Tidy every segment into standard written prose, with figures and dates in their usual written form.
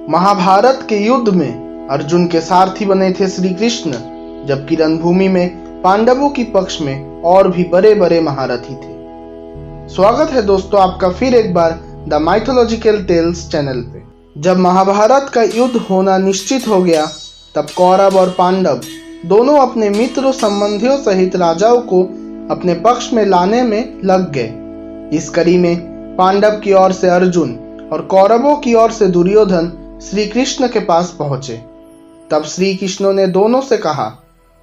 महाभारत के युद्ध में अर्जुन के सारथी बने थे श्री कृष्ण, जबकि रणभूमि में पांडवों की पक्ष में और भी बड़े बड़े महारथी थे। स्वागत है दोस्तों आपका फिर एक बार द माइथोलॉजिकल टेल्स चैनल पे। जब महाभारत का युद्ध होना निश्चित हो गया, तब कौरव और पांडव दोनों अपने मित्रों संबंधियों सहित राजाओं को अपने पक्ष में लाने में लग गए। इस कड़ी में पांडव की ओर से अर्जुन और कौरवों की ओर से दुर्योधन श्री कृष्ण के पास पहुंचे। तब श्री कृष्ण ने दोनों से कहा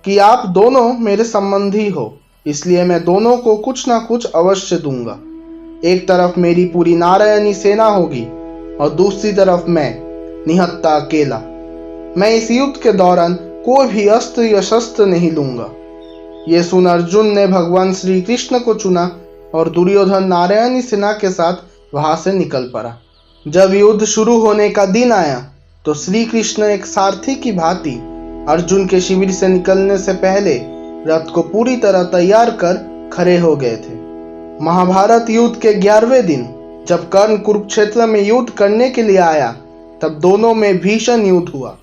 कि आप दोनों मेरे संबंधी हो, इसलिए मैं दोनों को कुछ ना कुछ अवश्य दूंगा। एक तरफ मेरी पूरी नारायणी सेना होगी और दूसरी तरफ मैं निहत्था अकेला। मैं इस युद्ध के दौरान कोई भी अस्त्र या शस्त्र नहीं लूंगा। ये सुन अर्जुन ने भगवान श्री कृष्ण को चुना और दुर्योधन नारायणी सेना के साथ वहां से निकल पड़ा। जब युद्ध शुरू होने का दिन आया तो श्री कृष्ण एक सारथी की भांति अर्जुन के शिविर से निकलने से पहले रथ को पूरी तरह तैयार कर खड़े हो गए थे। महाभारत युद्ध के 11वें दिन जब कर्ण कुरुक्षेत्र में युद्ध करने के लिए आया, तब दोनों में भीषण युद्ध हुआ।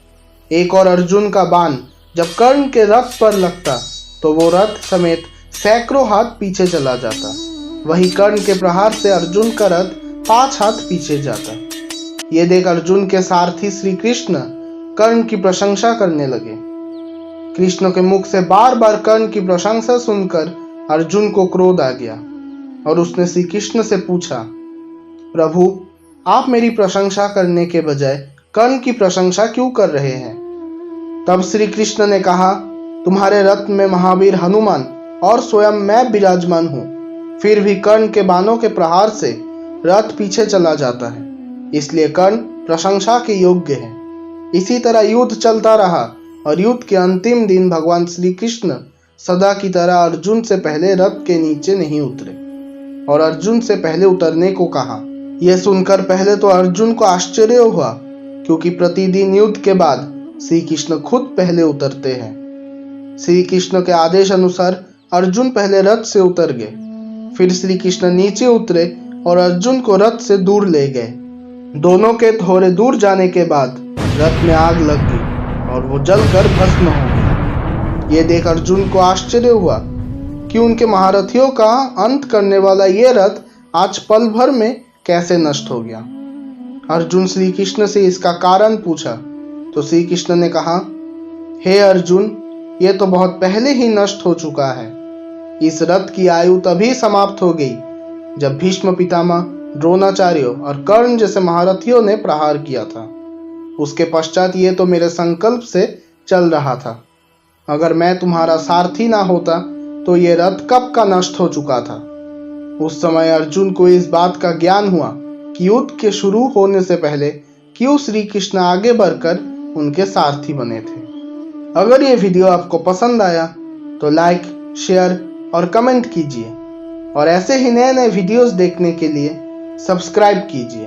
एक और अर्जुन का बाण जब कर्ण के रथ पर लगता तो वो रथ समेत सैकड़ों हाथ पीछे चला जाता। वहीं कर्ण के प्रहार से अर्जुन का रथ 5 हाथ पीछे जाता। ये देख अर्जुन के सारथी श्री कृष्ण कर्ण की प्रशंसा करने लगे। कृष्ण के मुख से बार बार कर्ण की प्रशंसा सुनकर अर्जुन को क्रोध आ गया और उसने श्री कृष्ण से पूछा, प्रभु आप मेरी प्रशंसा करने के बजाय कर्ण की प्रशंसा क्यों कर रहे हैं? तब श्री कृष्ण ने कहा, तुम्हारे रथ में महावीर हनुमान और स्वयं मैं विराजमान हूँ, फिर भी कर्ण के बाणों के प्रहार से रथ पीछे चला जाता है, इसलिए कर्ण प्रशंसा के योग्य है। इसी तरह युद्ध चलता रहा और युद्ध के अंतिम दिन भगवान श्री कृष्ण सदा की तरह अर्जुन से पहले रथ के नीचे नहीं उतरे और अर्जुन से पहले उतरने को कहा। यह सुनकर पहले तो अर्जुन को आश्चर्य हुआ, क्योंकि प्रतिदिन युद्ध के बाद श्री कृष्ण खुद पहले उतरते हैं। श्री कृष्ण के आदेश अनुसार अर्जुन पहले रथ से उतर गए, फिर श्री कृष्ण नीचे उतरे और अर्जुन को रथ से दूर ले गए। दोनों के थोड़े दूर जाने के बाद रथ में आग लग गई और वो जलकर भस्म हो गया। ये देख अर्जुन को आश्चर्य हुआ कि उनके महारथियों का अंत करने वाला ये रथ आज पल भर में कैसे नष्ट हो गया। अर्जुन श्री कृष्ण से इसका कारण पूछा तो श्री कृष्ण ने कहा, हे अर्जुन, ये तो बहुत पहले ही नष्ट हो चुका है। इस रथ की आयु तभी समाप्त हो गई जब भीष्म पितामह, द्रोणाचार्य और कर्ण जैसे महारथियों ने प्रहार किया था। उसके पश्चात ये तो मेरे संकल्प से चल रहा था। अगर मैं तुम्हारा सारथी ना होता तो ये रथ कब का नष्ट हो चुका था। उस समय अर्जुन को इस बात का ज्ञान हुआ कि युद्ध के शुरू होने से पहले क्यों श्री कृष्ण आगे बढ़कर उनके सारथी बने थे। अगर ये वीडियो आपको पसंद आया तो लाइक, शेयर और कमेंट कीजिए और ऐसे ही नए नए वीडियोस देखने के लिए सब्सक्राइब कीजिए।